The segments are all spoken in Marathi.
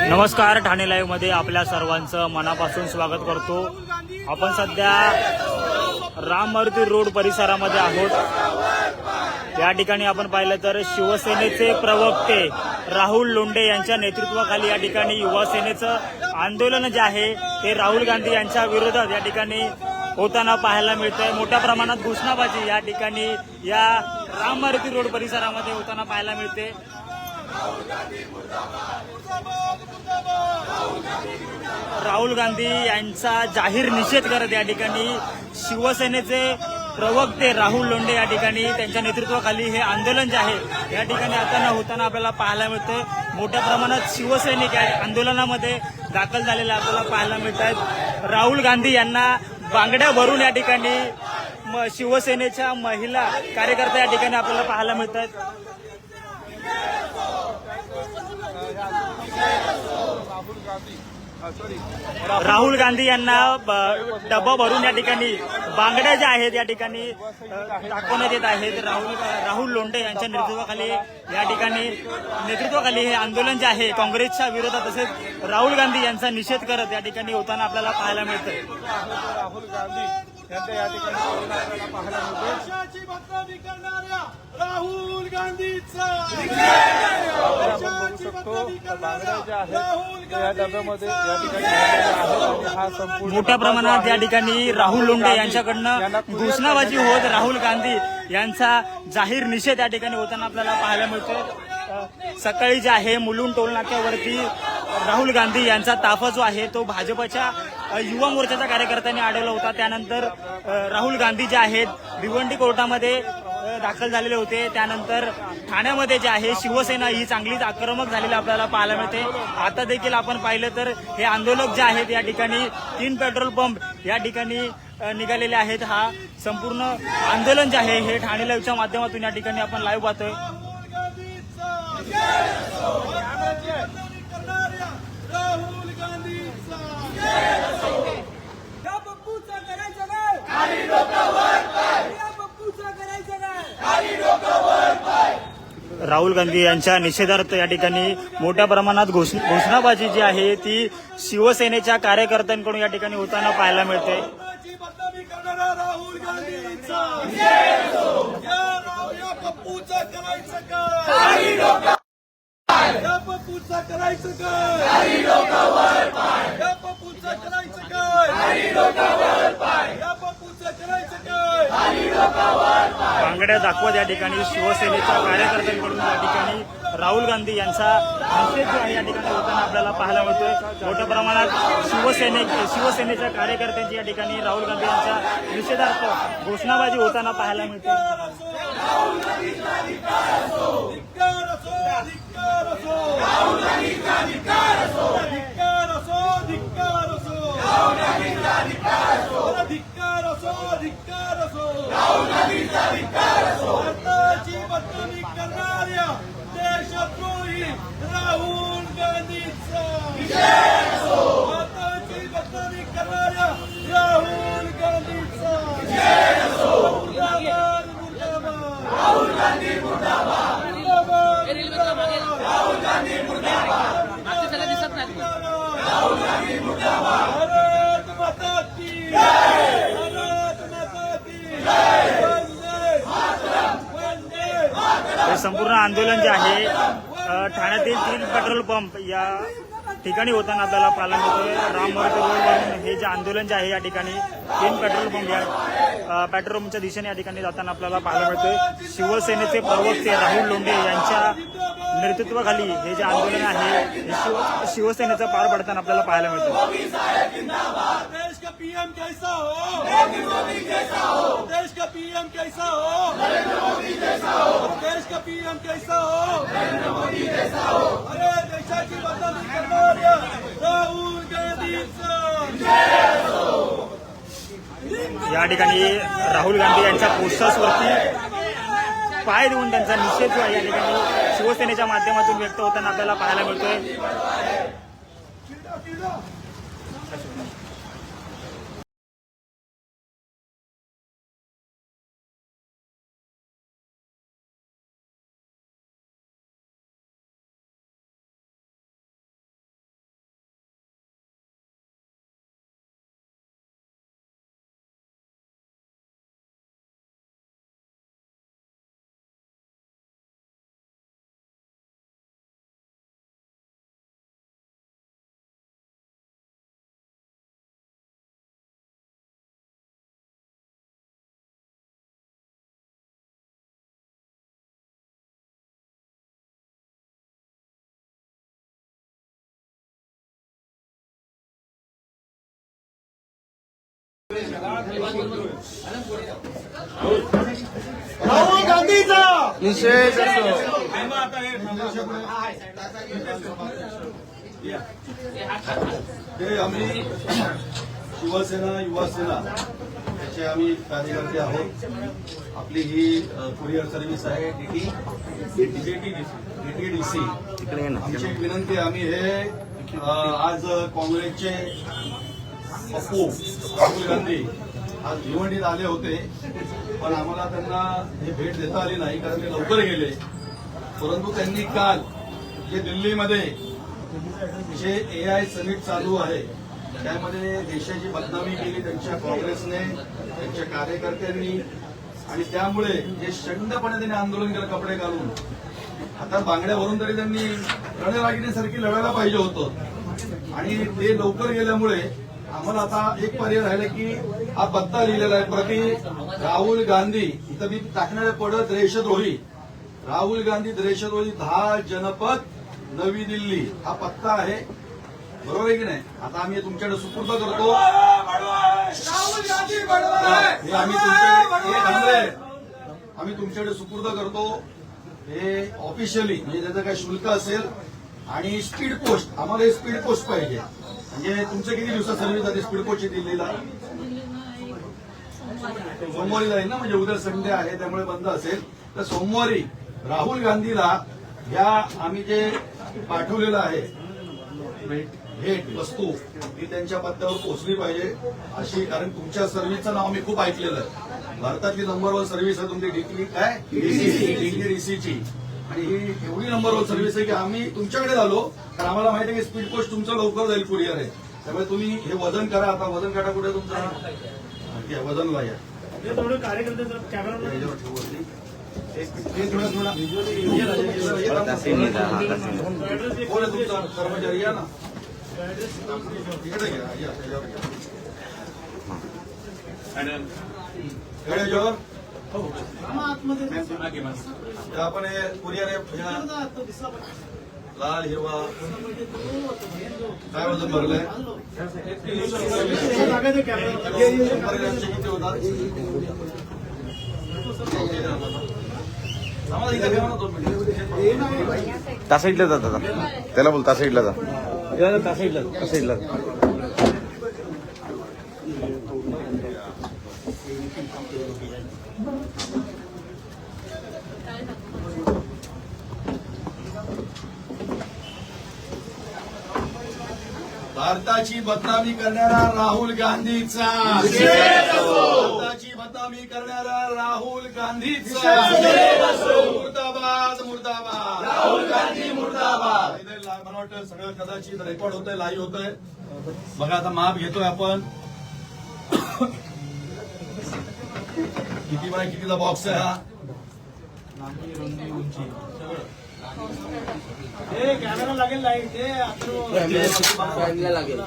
नमस्कार, ठाणे लाईव्ह मध्ये आपल्या सर्वांचं मनापासून स्वागत करतो। आपण सध्या राम मारुती रोड परिसरामध्ये आहोत। या ठिकाणी आपण पाहिलं तर शिवसेनेचे प्रवक्ते राहुल लोंढे यांच्या नेतृत्वाखाली या ठिकाणी युवा सेनेचं आंदोलन जे आहे ते राहुल गांधी यांच्या विरोधात या ठिकाणी होताना पाहायला मिळतंय। मोठ्या प्रमाणात घोषणाबाजी या ठिकाणी या राम मारुती रोड परिसरामध्ये होताना पाहायला मिळते। राहुल गांधी यांचा जाहीर निषेध करत या ठिकाणी शिवसेनेचे प्रवक्ते राहुल लोंढे या ठिकाणी त्यांच्या नेतृत्वाखाली हे आंदोलन जे आहे या ठिकाणी आता होताना आपल्याला पाहायला मिळते। मोठ्या प्रमाणात शिवसैनिक या आंदोलनामध्ये दाखल झालेले आपल्याला पाहायला मिळत आहेत। राहुल गांधी यांना बांगड्या भरून या ठिकाणी शिवसेनेच्या महिला कार्यकर्ता या ठिकाणी आपल्याला पाहायला मिळत आहेत। राहुल गांधी यांना डबा भरून या ठिकाणी बांगड्या ज्या आहेत या ठिकाणी दाखवण्यात येत आहेत। राहुल लोंढे यांच्या नेतृत्वाखाली हे आंदोलन जे आहे काँग्रेसच्या विरोधात तसेच राहुल गांधी यांचा निषेध करत या ठिकाणी होताना आपल्याला पाहायला मिळतंय। राहुल गांधी यांच्या या ठिकाणी पाहायला मिळते। राहुल गांधीचा आपण बघू शकतो बांगड्या ज्या आहेत या डब्यामध्ये या ठिकाणी आणि हा संपूर्ण मोठ्या प्रमाणात या ठिकाणी राहुल लोंढे यांच्याकडनं घोषणाबाजी होत राहुल गांधी यांचा जाहीर निषेध या ठिकाणी होताना आपल्याला पाहायला मिळतोय। सकाळी जे आहे मुलुंड टोल नाक्यावरती राहुल गांधी यांचा ताफा जो आहे तो भाजपच्या युवा मोर्चाच्या कार्यकर्त्यांनी अडवला होता। त्यानंतर राहुल गांधी जे आहेत भिवंडी कोर्टामध्ये दाखल झालेले होते। त्यानंतर ठाण्यामध्ये जे आहे शिवसेना ही चांगलीच आक्रमक झालेली आपल्याला पाहायला मिळते। आता देखील आपण पाहिलं तर हे आंदोलक जे आहेत या ठिकाणी 3 पेट्रोल पंप या ठिकाणी निघालेले आहेत। हा संपूर्ण आंदोलन जे आहे हे ठाणे लाईव्हच्या माध्यमातून या ठिकाणी आपण लाईव्ह पाहतोय। राहुल गांधीचा राहुल गांधी यांच्या निषेधार्थ या ठिकाणी मोठ्या प्रमाणात घोषणाबाजी जी आहे ती शिवसेनेच्या कार्यकर्त्यांकडून या ठिकाणी होताना पाहायला मिळते। बांगड्या दाखवत या ठिकाणी शिवसेनेच्या कार्यकर्त्यांकडून या ठिकाणी राहुल गांधी यांचा निषेध जो आहे या ठिकाणी होताना आपल्याला पाहायला मिळतोय। मोठ्या प्रमाणात शिवसेनेच्या कार्यकर्त्यांची या ठिकाणी राहुल गांधी यांच्या निषेधार्थ घोषणाबाजी होताना पाहायला मिळते। देशद्रोही राहुल गांधीचा बदनामी करणाऱ्या राहुल गांधीचा राहुल गांधी मुर्दाबाद राहुल गांधी मुर्दाबाद राहुल गांधी मुर्दाबाद भारत माता की भारत माता की हे संपूर्ण आंदोलन जे आहे ठाण्यातील 3 पेट्रोल पंप या ठिकाणी होताना आपल्याला पाहायला मिळतोय। राम मारुती रोडवरून हे जे आंदोलन जे आहे या ठिकाणी 3 पेट्रोल पंप या पेट्रोल पंपच्या दिशेने या ठिकाणी जाताना आपल्याला पाहायला मिळतोय। शिवसेनेचे प्रवक्ते राहुल लोंढे यांच्या नेतृत्वाखाली हे जे आंदोलन आहे हे शिवसेनेचं पार पडताना आपल्याला पाहायला मिळतं। देश का पीएम कैसा हो, देश का पीएम कैसा हो, देश का पीएम कैसा हो, अरे देशाची बदनामी करणाऱ्या राहुल गांधीचा या ठिकाणी राहुल गांधी यांच्या पोस्टर्सवरती पाय देऊन त्यांचा निषेध जो आहे या ठिकाणी शिवसेनेच्या माध्यमातून व्यक्त होताना आपल्याला पाहायला मिळतोय। राहुल गांधीचा निषेध असो. हे आम्ही शिवसेना युवासेना याचे आम्ही कार्यकर्ते आहोत. आपली ही कुरिअर सर्व्हिस आहे डीटीडीसी. आमची एक विनंती आहे, आम्ही हे आज काँग्रेसचे पप्पू राहुल गांधी आज भिवंडीत आले होते, पण आम्हाला त्यांना हे भेट देता आली नाही कारण ते लवकर गेले. परंतु त्यांनी काल जे दिल्लीमध्ये जे AI समिट चालू आहे त्यामध्ये देशाची बदनामी केली त्यांच्या काँग्रेसने, त्यांच्या कार्यकर्त्यांनी, आणि त्यामुळे जे शंडपणे त्यांनी आंदोलन केलं कपडे घालून, हातात बांगड्या भरून तरी त्यांनी रणरागिणीसारखी लढायला पाहिजे होतं. आणि ते लवकर गेल्यामुळे आम्हाला आता एक पर्याय राहिला की हा पत्ता लिहिलेला आहे प्रति राहुल गांधी. इथं मी टाकणारे पडत देशद्रोही राहुल गांधी देशद्रोही 10 जनपद नवी दिल्ली हा पत्ता आहे. बरोबर आहे की नाही? आता आम्ही तुमच्याकडे सुपूर्द करतो. हे आम्ही तुमच्याकडे सुपूर्द करतो. हे ऑफिशियली म्हणजे त्याचं काय शुल्क असेल आणि स्पीड पोस्ट, आम्हाला हे स्पीड पोस्ट पाहिजे. म्हणजे तुमचं किती दिवसात सर्व्हिस जाते स्पीड पोस्टची दिल्लीला? सोमवारी जाईल ना, म्हणजे उद्या संडे आहे त्यामुळे बंद असेल. तर सोमवारी राहुल गांधीला या आम्ही जे पाठवलेलं आहे भेट वस्तू ती त्यांच्या पत्त्यावर पोहोचली पाहिजे अशी. कारण तुमच्या सर्व्हिसचं नाव मी खूप ऐकलेलं आहे. भारतातली नंबर 1 सर्व्हिस आहे तुमची डीटीडीसीची, आणि ही एवढी नंबर 1 सर्व्हिस आहे की आम्ही तुमच्याकडे झालो कारण आम्हाला माहिती आहे की स्पीड पोस्ट तुमचं लवकर जाईल, कुरिअर आहे. त्यामुळे तुम्ही हे वजन करा. आता वजन काटा कुठे तुमचा वजनला या कोण आहे तुमचा कर्मचारी? या ना इकडे घ्या. आपण हे कुरिअर लाल हिरवा काय वजन भरलंय? किती होता? आम्हाला इथं घ्या ना 2 मिनिट. त्या साईडला जा दादा, त्याला बोल त्या साईडला जा. त्या साईडला भारताची बदनामी करणारा राहुल गांधीचा, भारताची बदनामी करणारा राहुल गांधीचा मुर्दाबाद मुर्दाबाद, राहुल गांधी मुर्दाबाद. मला वाटतं सगळं कदाचित रेकॉर्ड होतंय, लाईव्ह होतंय. बघा आता माप घेतोय आपण. किती बाय कितीचा बॉक्स आहे हा? कॅमेरा लागेल लाईट लागेल.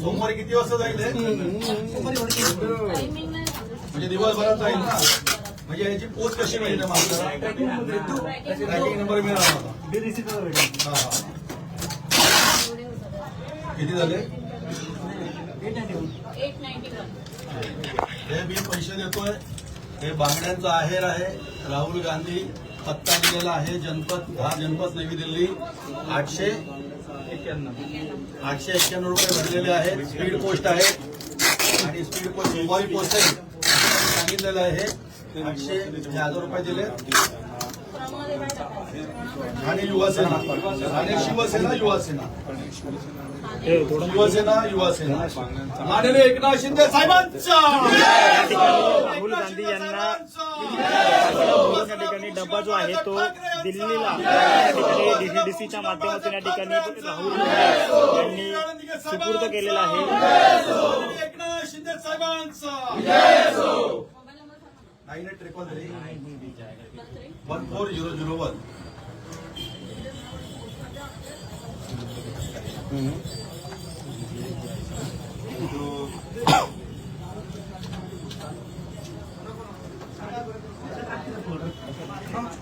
सोमवारी किती वाजता जाईल? म्हणजे दिवसभरात जाईल ना. म्हणजे याची पोच कशी मिळते आपल्याला? ट्रॅकिंग नंबर मिळाला. किती झाले? 891. हे मी पैसे देतोय. हे बांगड्यांचा आहेर आहे. राहुल गांधी पत्ता दिलेला आहे. जनपद 10 जनपद नवी दिल्ली. 891 रुपये भरलेले आहेत. स्पीड पोस्ट आहे आणि स्पीड पोस्ट सोमवारी पोहोचेल सांगितलेलं आहे. 800 रुपये दिले. आणि युवासेना आणि शिवसेना युवासेना शिवसेना युवासेना माननीय एकनाथ शिंदे साहेबांचा राहुल गांधी यांना त्या ठिकाणी डब्बा जो आहे तो दिल्लीला त्या ठिकाणी डीटीडीसीच्या माध्यमातून या ठिकाणी राहुल गांधी यांनी सुपूर्द केलेला आहे. एकनाथ शिंदे साहेबांचा 14001.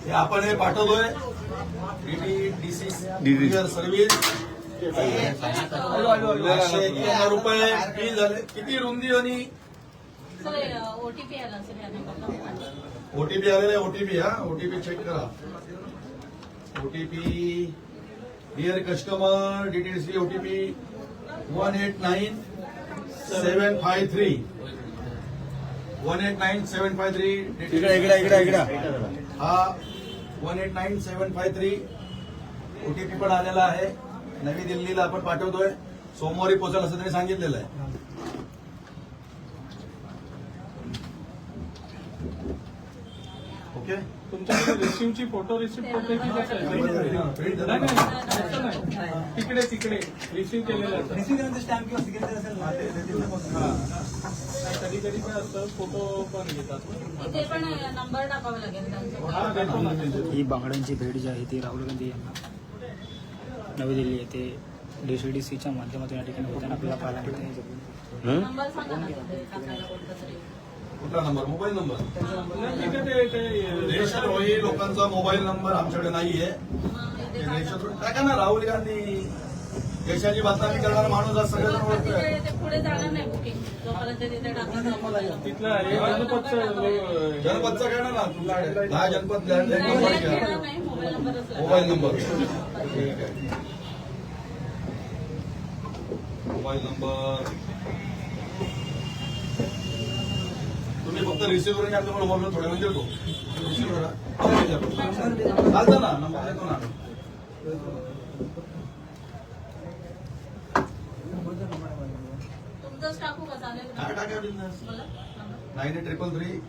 हे आपण हे पाठवतोय. डीटीडीसी सर्व्हिस 591 रुपये बिल झाले. किती रुंदी आणि ओटीपी आला असेल या नंबरला. ओटीपी आलेला आहे. ओटीपी ओटीपी चेक करा. OTP dear customer DTDC OTP 189753 189753 इकडे हा 189753 ओटीपी पण आलेला आहे. नवी दिल्लीला आपण पाठवतोय. सोमवारी पोहोचेल असं त्यांनी सांगितलेलं आहे. ओके तुमच्याकडे रिसिव्हची फोटो रिसिव्ह करते की कसं आहे? प्रिंट नाही, नाही, तसं नाही. तिकडे रिसिव्ह केलेलं असतं. कधी कधी काय असतं फोटो पण घेतात. इथे पण नंबर टाकावा लागेल त्यांचा. हा देतो ना त्यांचे. ही बांगड्यांची भेट जी आहे ती राहुल गांधी यांना नवी दिल्ली येथे डीसीडीसीच्या माध्यमातून या ठिकाणी होताना आपल्याला पाहायला मिळते. नंबर सांगा ना तिथे टाकायला कोणता तरी. कुठला नंबर? Mobile number. नाही, ठीक आहे, ते देशद्रोही लोकांचा मोबाईल नंबर आमच्याकडे नाहीये. टाका ना राहुल गांधी देशाची बदनामी करणारा माणूस आज सगळेजण ओळखतोय. ते पुढे जाणार नाही बुकिंग जोपर्यंत तिथे टाकलं. तिथलं आहे जनपदचं जनपदचा काय ना तुमच्याकडे 10 जनपद लँडलाईन नंबर घ्या. नाही मोबाईल नंबरच लागेल. मोबाईल नंबर ठीक आहे. मोबाईल नंबर तुम्ही फक्त रिसिव्ह करून आपल्याला मोबाईल थोड्या वेळ देतो. रिसिव्ह करा चालतं ना. नंबर देतो ना. तुमचंच टाकू का चालेल? काय टाका बिझनेस मला नंबर. 9833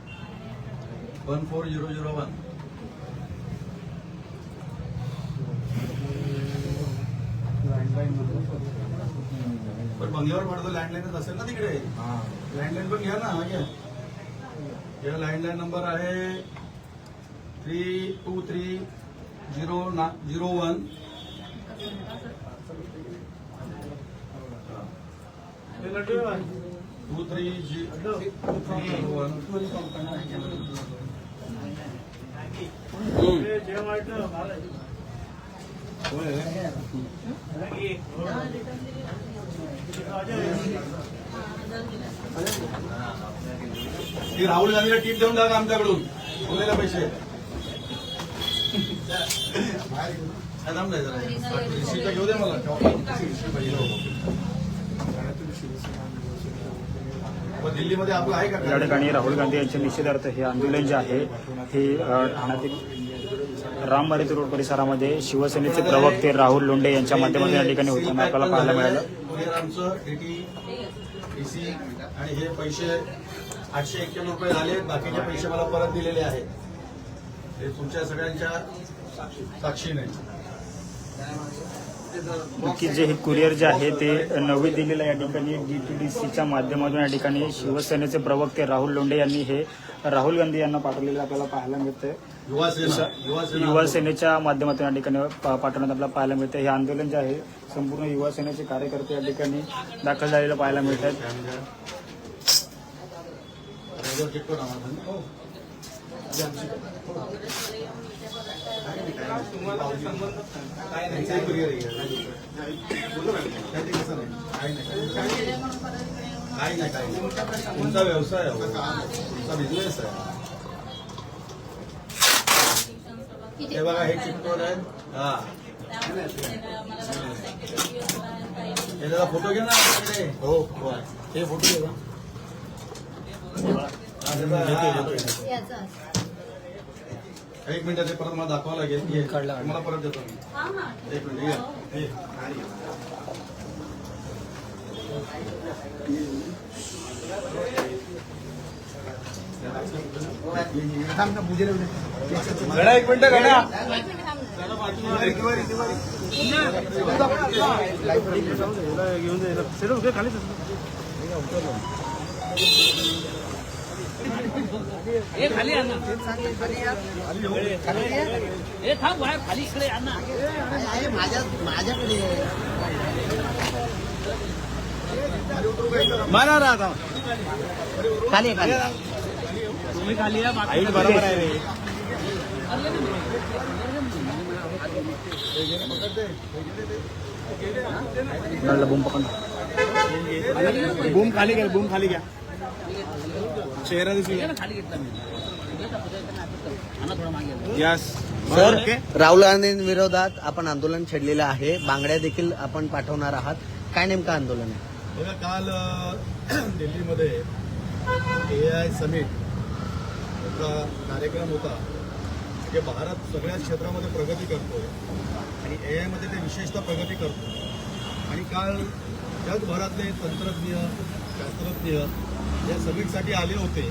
14001. पण बंगल्यावर पडतो लँडलाईनच असेल ना तिकडे. लँडलाईन पण घ्या ना. घ्या. या लँडलाईन नंबर आहे 323001. ते लढू आहे. 2301. ते जे वाटलं मला. ती राहुल गांधीला टीप देऊन टाका आमच्याकडून बोललेले पैसे. काय थांबलाय जरा. रिसिप्ट घेऊ दे मला. मग दिल्लीमध्ये आपलं आहे का? या ठिकाणी राहुल गांधी यांच्या निषेधार्थ हे आंदोलन जे आहे हे ठाण्यातील रामबारी रोड परिसरामध्ये शिवसेनेचे प्रवक्ते राहुल लोंढे यांच्या माध्यमातून या ठिकाणी होताना आपल्याला पाहायला मिळालं. कुरिअर आमचं डीसी आणि हे पैसे 891 रुपये झाले. बाकीचे पैसे मला परत दिलेले आहेत. हे तुमच्या सगळ्यांच्या साक्षीने. की जे हे कुरिअर जे आहे ते नवी दिल्लीला या ठिकाणी डीटीडीसीच्या माध्यमातून या ठिकाणी शिवसेनेचे प्रवक्ते राहुल लोंढे यांनी हे राहुल गांधी यांना पाठवलेलं आपल्याला पाहायला मिळतंय. युवा सेनेच्या माध्यमातून या ठिकाणी पाठवण्यात आपल्याला पाहायला मिळतं. हे आंदोलन जे आहे संपूर्ण युवा सेनेचे कार्यकर्ते या ठिकाणी दाखल झालेलं पाहायला मिळत आहेत. काय नाही काय कुरिअर आहे. काय नाही काय तुमचा व्यवसाय आहे. तुमचा बिझनेस आहे. हे बघा हे चिकटोर आहे. हा हे जरा फोटो घे ना आपल्याकडे. हो हे फोटो घे ना. एक मिनिट ते परत मला दाखवावं लागेल. मला परत देतो मी. एक मिनिट. गडा एक मिनिट गडा. घेऊन जायला सेट खाली खाली आणा. थांब खाली इकडे आणा. माझ्याकडे मारा आता खाली खाली तुम्ही खाली या. बरोबर आहे रे. बूम खाली घ्या, बूम खाली घ्या. चेहरा दिसून यस सर ओके. राहुल गांधींविरोधात आपण आंदोलन छेडलेलं आहे, बांगड्या देखील आपण पाठवणार आहात. काय नेमकं आंदोलन आहे? बघा, काल दिल्लीमध्ये AI समिट याचा कार्यक्रम होता. म्हणजे भारत सगळ्याच क्षेत्रामध्ये प्रगती करतोय आणि AI मध्ये ते विशेषतः प्रगती करतो. आणि काल जगभरातले तंत्रज्ञ, शास्त्रज्ञ या समिटसाठी आले होते.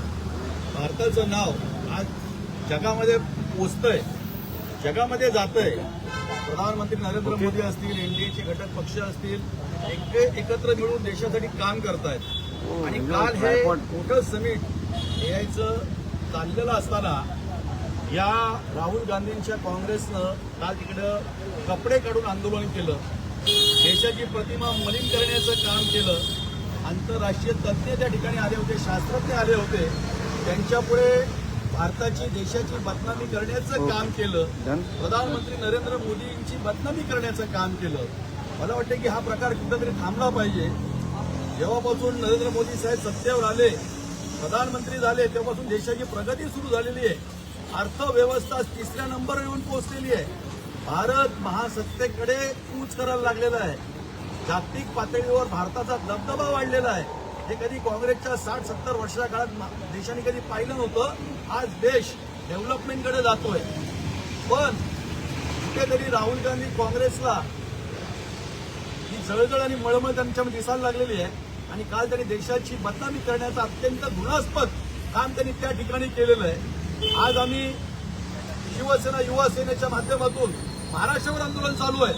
भारताचं नाव आज जगामध्ये पोचतंय, जगामध्ये जातंय. प्रधानमंत्री नरेंद्र मोदी असतील, NDAचे घटक पक्ष असतील, एकत्र मिळून देशासाठी काम करतायत. आणि काल हे मोठं समिट AIचं चाललेलं असताना या राहुल गांधींच्या काँग्रेसनं काल तिकडं कपडे काढून आंदोलन केलं, देशाची प्रतिमा मलिन करण्याचं काम केलं. आंतरराष्ट्रीय तज्ज्ञ त्या ठिकाणी आले होते, शास्त्रज्ञ आले होते. त्यांच्यापुढे भारताची, देशाची बदनामी करण्याचं काम केलं. प्रधानमंत्री नरेंद्र मोदींची बदनामी करण्याचं काम केलं. मला वाटतं की हा प्रकार कुठेतरी थांबला पाहिजे. जेव्हापासून नरेंद्र मोदी साहेब सत्तेवर आले, प्रधानमंत्री झाले, तेव्हापासून देशाची प्रगती सुरू झालेली आहे. अर्थव्यवस्था 3ऱ्या नंबरवर येऊन पोहोचलेली आहे. भारत महासत्तेकडे कूच करायला लागलेला आहे. जागतिक पातळीवर भारताचा दबदबा वाढलेला आहे. हे कधी काँग्रेसच्या 60-70 वर्षाच्या काळात देशाने कधी पाहिलं नव्हतं. आज देश डेव्हलपमेंटकडे जातोय. पण कुठेतरी राहुल गांधी काँग्रेसला ही जळजळ आणि मळमळ त्यांच्यामध्ये दिसायला लागलेली आहे. आणि काल त्यांनी देशाची बदनामी करण्याचं अत्यंत घृणास्पद काम त्यांनी त्या ठिकाणी केलेलं आहे. आज आम्ही शिवसेना, युवा सेनेच्या माध्यमातून महाराष्ट्रावर आंदोलन चालू आहे.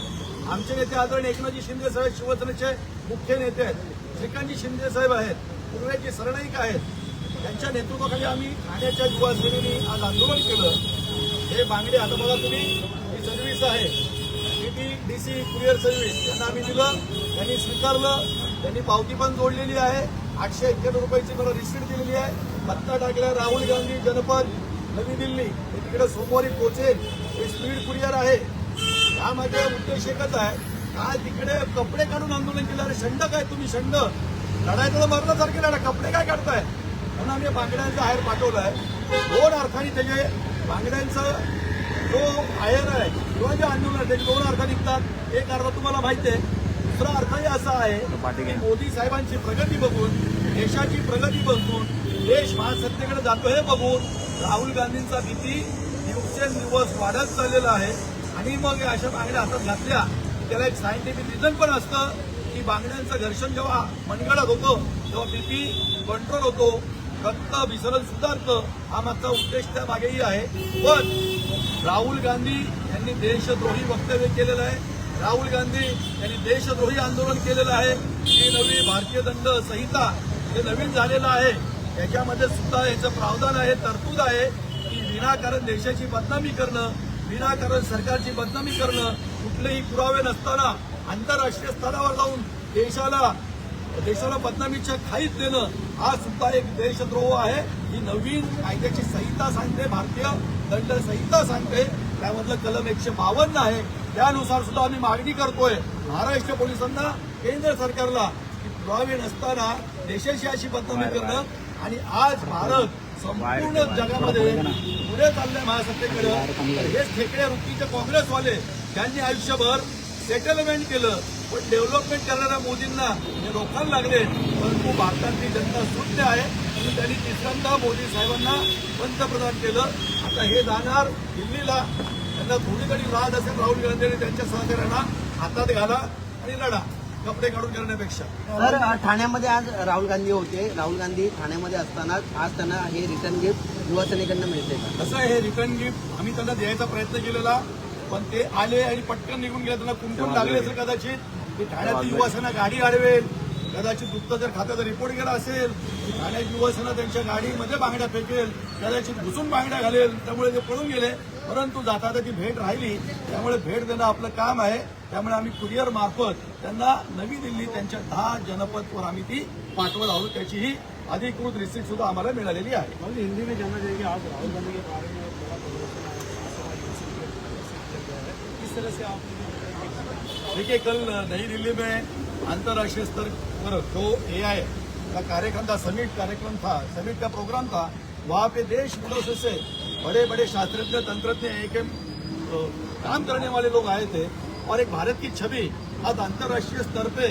आमचे नेते आदरणीय एकनाथजी शिंदे साहेब शिवसेनेचे मुख्य नेते आहेत, श्रीकांतजी शिंदे साहेब आहेत, पूर्वेजी सरनाईक आहेत. त्यांच्या नेतृत्वाखाली आम्ही ठाण्याच्या युवा सेनेने आज आंदोलन केलं. हे बांगडे, आता बघा तुम्ही, ही सर्व्हिस आहे DC कुरिअर सर्व्हिस, त्यांना आम्ही दिलं, त्यांनी स्वीकारलं, त्यांनी पावती पण जोडलेली आहे. 891 रुपयाची मला रिसीट दिलेली आहे. पत्ता टाकला राहुल गांधी जनपद नवी दिल्ली, हे तिकडे सोमवारी पोहोचेल. हे स्पीड कुरिअर आहे. यामध्ये उद्देश एकच आहे, काय तिकडे कपडे काढून आंदोलन केलं. अरे शंड काय तुम्ही, शंड लढायचं मरण्यासारखे लढा, कपडे काय काढताय? म्हणून आम्ही बांगड्यांचा आहेर पाठवलाय. 2 अर्थाने त्याचे बांगड्यांचा जो आहेर आहे किंवा जे आंदोलन आहे त्याचे 2 अर्थ निघतात. एक अर्थ तुम्हाला माहिती आहे, दुसरा अर्थही असा आहे की मोदी साहेबांची प्रगती बघून, देशाची प्रगती बघून, देश महासत्तेकडे जातो हे बघून राहुल गांधींचा भीती दिवसेंदिवस वाढत चाललेला आहे. आणि मग अशा बांगड्या हातात घातल्या, त्याला एक सायंटिफिक रिझन पण असतं की बांगड्यांचं घर्षण जेव्हा मनगडात होतं तेव्हा BP कंट्रोल होतो, रक्त विसरण सुधारतं. हा मागचा उद्देश त्या मागेही आहे. पण राहुल गांधी यांनी देशद्रोही वक्तव्य केलेलं आहे. राहुल गांधी यांनी देशद्रोही आंदोलन केलेलं आहे. ही नवी भारतीय दंड संहिता जे नवीन झालेलं आहे त्याच्यामध्ये सुद्धा याचं प्रावधान आहे, तरतूद आहे की विनाकारण देशाची बदनामी करणं, विनाकारण सरकारची बदनामी करणं, कुठलेही पुरावे नसताना आंतरराष्ट्रीय स्तरावर जाऊन देशाला बदनामीच्या खाईत देणं, हा सुद्धा एक देशद्रोह आहे. ही नवीन कायद्याची संहिता सांगते, भारतीय दंड संहिता सांगते. त्यामधलं कलम 152 आहे. त्यानुसार सुद्धा आम्ही मागणी करतोय महाराष्ट्र पोलिसांना, केंद्र सरकारला की पुरावे नसताना देशाची अशी बदनामी करणं. आणि आज भारत संपूर्ण जगामध्ये पुढे चाललंय महासत्तेकडे. हेच ठेकड्या वृत्तीचे काँग्रेसवाले त्यांनी आयुष्यभर सेटलमेंट केलं, पण डेव्हलपमेंट करणाऱ्या मोदींना हे रोखायला लागले. परंतु भारतातली जनता शून्य आहे म्हणून त्यांनी 3ऱ्यांदा मोदी साहेबांना पंतप्रधान केलं. आता हे जाणार दिल्लीला. त्यांना थोडी तरी लाज असेल राहुल गांधी आणि त्यांच्या सहकार्यांना, हातात घाला आणि लढा, कपडे काढून करण्यापेक्षा. सर ठाण्यामध्ये आज राहुल गांधी होते. राहुल गांधी ठाण्यामध्ये असताना आज त्यांना हे रिटर्न गिफ्ट युवासेनेकडनं मिळते का? कसं आहे, हे रिटर्न गिफ्ट आम्ही त्यांना द्यायचा प्रयत्न केलेला, पण ते आले आणि पटकन निघून गेले. त्यांना कुंकून लागले असेल कदाचित. की ठाण्याची युवासेना गाडी अडवेल, कदाचित गुप्तचर खात्याचा रिपोर्ट गेला असेल, ठाण्याची युवासेना त्यांच्या गाडीमध्ये बांगड्या फेकेल, कदाचित घुसून बांगड्या घालेल, त्यामुळे ते पळून गेले. परंतु जाता ती भेट राहिली, त्यामुळे भेट देणं आपलं काम आहे. त्यामुळे आम्ही कुरिअर मार्फत त्यांना नवी दिल्ली त्यांच्या 10 जनपदवर आम्ही ती पाठवत आहोत. त्याचीही अधिकृत रिसिप्ट सुद्धा आम्हाला मिळालेली आहे. हिंदी में जानना चाहिए कि आज राहुल गांधी के बारे में बड़ा किस तरह से आप देखिए, कल नई दिल्ली में अंतर्राष्ट्रीय स्तर पर जो AI का कार्यक्रम था, समिट का प्रोग्राम था, वहाँ पे देश विदेशों से बड़े बड़े शास्त्रज्ञ, तंत्रज्ञ, काम करने वाले लोग आए थे और एक भारत की छवि आज अंतर्राष्ट्रीय स्तर पे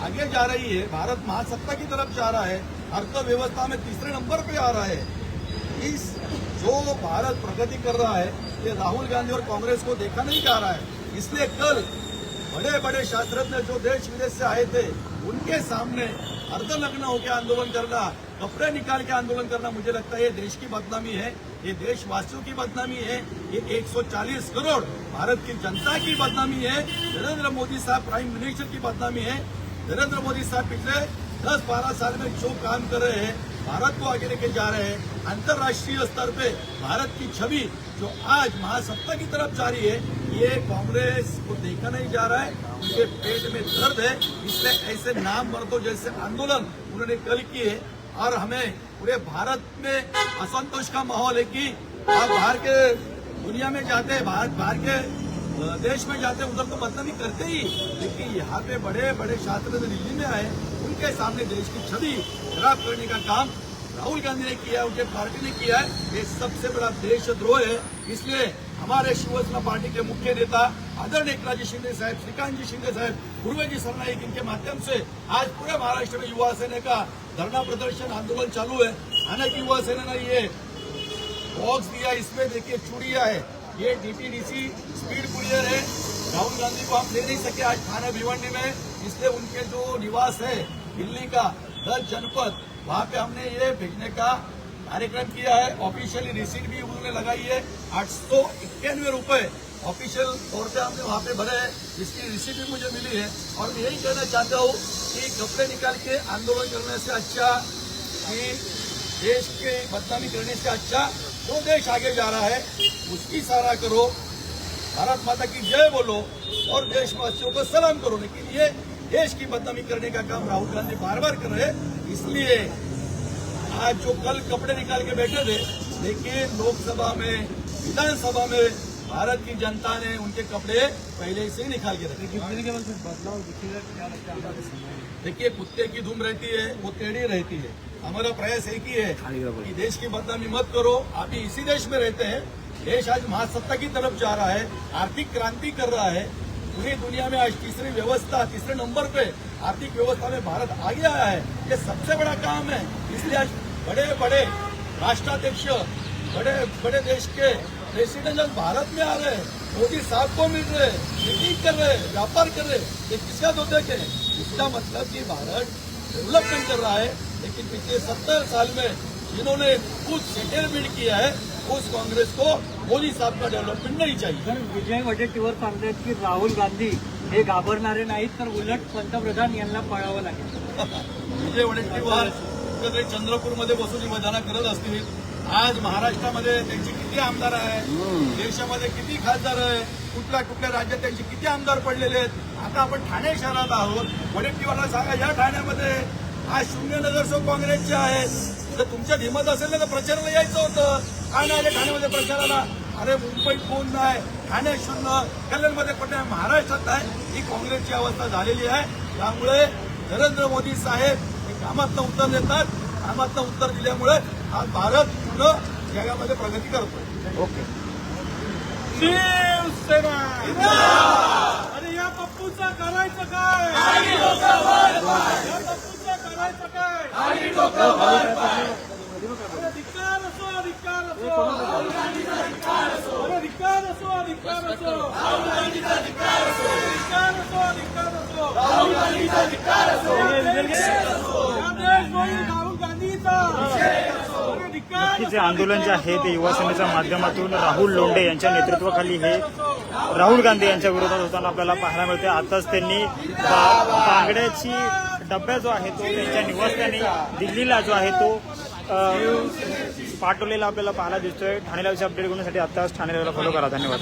आगे जा रही है। भारत महासत्ता की तरफ जा रहा है, अर्थव्यवस्था में तीसरे नंबर पे आ रहा है। इस जो भारत प्रगति कर रहा है, ये राहुल गांधी और कांग्रेस को देखा नहीं जा रहा है। इसलिए कल बड़े बड़े शास्त्रज्ञ जो देश विदेश से आए थे, उनके सामने अर्धनग्न होकर आंदोलन करना, कपड़े निकाल के आंदोलन करना, मुझे लगता है ये देश की बदनामी है, ये देशवासियों की बदनामी है, ये 140 करोड़ भारत की जनता की बदनामी है, नरेंद्र मोदी साहब प्राइम मिनिस्टर की बदनामी है। नरेंद्र मोदी साहब पिछले 10-12 साल में जो काम कर रहे हैं, भारत को आगे लेके जा रहे हैं, अंतर्राष्ट्रीय स्तर पे भारत की छवि जो आज महासत्ता की तरफ जा रही है, ये कांग्रेस को देखा नहीं जा रहा है। उनके पेट में दर्द है, इसलिए ऐसे नाम मर्दों जैसे आंदोलन उन्होंने कल किए और हमें पूरे भारत में असंतोष का माहौल है कि आप बाहर के दुनिया में जाते हैं, बाहर के देश में जाते हैं, उधर तो बदनामी करते ही, लेकिन यहाँ पे बड़े बड़े छात्र दिल्ली में आए, उनके सामने देश की छवि खराब करने का काम राहुल गांधी ने किया है, उनके पार्टी ने किया है। ये सबसे बड़ा देशद्रोह है। इसलिए हमारे शिवसेना पार्टी के मुख्य नेता आदरणीय एकनाथजी शिंदे साहब, श्रीकांतजी शिंदे साहब, पूर्वेजी सरनाईक, इनके माध्यम से आज पूरे महाराष्ट्र में युवा सेना का धरना प्रदर्शन आंदोलन चालू है। हालांकि युवा सेना ने ये बॉक्स दिया, इसमें देखिए चूड़िया है, ये डीटीडीसी स्पीड कुरियर है। राहुल गांधी को हम ले नहीं सके आज थाना भिवंडी में, इसलिए उनके जो निवास है दिल्ली का 10 जनपद, वहाँ पे हमने ये भेजने का कार्यक्रम किया है। ऑफिशियली रिसीट भी उन्होंने लगाई है, 891 रुपए ऑफिशियल तौर पे हमने वहाँ पे भरे हैं, जिसकी रिसीट भी मुझे मिली है। और मैं यही कहना चाहता हूँ कि कपड़े निकाल के आंदोलन करने से अच्छा, कि देश के बदनामी करने से अच्छा जो देश आगे जा रहा है उसकी सराहना करो, भारत माता की जय बोलो और देशवासियों को सलाम करो। लेकिन ये देश की बदनामी करने का काम राहुल गांधी बार बार कर रहे हैं। इसलिए आज जो कल कपड़े निकाल के बैठे थे, लेकिन लोकसभा में, विधानसभा में भारत की जनता ने उनके कपड़े पहले से ही निकाल के रखे। बदलाव दिखेगा क्या लगता है आपको? देखिए, कुत्ते की धूम रहती है, वो टेढ़ी रहती है। हमारा प्रयास एक ही है कि देश की बदनामी मत करो। अभी इसी देश में रहते हैं, देश आज महासत्ता की तरफ जा रहा है, आर्थिक क्रांति कर रहा है। पूरी दुनिया में आज तीसरे नंबर पे आर्थिक व्यवस्था में भारत आगे आया है। ये सबसे बड़ा काम है। इसलिए आज बड़े बड़े राष्ट्राध्यक्ष, बड़े बड़े देश के प्रेसिडेंट आज भारत में आ रहे हैं, मोदी साहब को मिल रहे, मीटिंग कर रहे, व्यापार कर रहे। ये किसका दोष है? इसका मतलब कि भारत डेवलपमेंट कर रहा है। लेकिन पिछले 70 साल में जिन्होंने कुछ सेटलमेंट किया है, उस कांग्रेस को मोदी साहब का डेव्हलपमेंट नाही चाहिए। तर विजय वडेट्टीवार सांगतायत की राहुल गांधी हे घाबरणारे नाहीत, तर उलट पंतप्रधान यांना पळावं लागेल. विजय वडेट्टीवार कुठेतरी चंद्रपूरमध्ये बसून ही विधानं करत असतील. आज महाराष्ट्रामध्ये त्यांचे किती आमदार आहे, देशामध्ये किती खासदार आहे, कुठल्या कुठल्या राज्यात त्यांचे किती आमदार पडलेले आहेत. आता आपण ठाणे शहरात आहोत. वडेट्टीवारला सांगा, या ठाण्यामध्ये आज 0 नगरसेवक काँग्रेसचे आहेत. जर तुमच्यात हिंमत असेल ना तर प्रचाराला यायचं होतं. काय नाही आले ठाण्यामध्ये प्रचाराला? अरे मुंबईत कोण नाही, ठाण्यात 0, कल्याणमध्ये कोण नाही, महाराष्ट्रात आहे. ही काँग्रेसची अवस्था झालेली आहे. त्यामुळे नरेंद्र मोदी साहेब हे कामातनं उत्तर देतात. कामातनं उत्तर दिल्यामुळे आज भारत पूर्ण जगामध्ये प्रगती करतोय. ओके. शिवसेना अरे या पप्पूचं करायचं काय? या पप्पूचं करायचं काय? अरे धिक्कार असो, धिक्कार असो, अरे धिक्कार असो, धिक्कार असो, धिक्कार असो, धिक्कार असो, या देशद्रोही राहुल गांधीचा अरे धिक्कार. नक्कीच हे आंदोलन जे आहे ते युवा सेनेच्या माध्यमातून राहुल लोंढे यांच्या नेतृत्वाखाली हे राहुल गांधी यांच्या विरोधात होताना आपल्याला पाहायला मिळते. आताच त्यांनी बांगड्याची डब्या जो आहे तो त्यांच्या निवासस्थानी दिल्लीला जो आहे तो पाठवलेला आपल्याला पाहायला दिसतोय. ठाणे लाईव्हचे अपडेट घेण्यासाठी आताच ठाणे लाईव्हला फॉलो करा. धन्यवाद.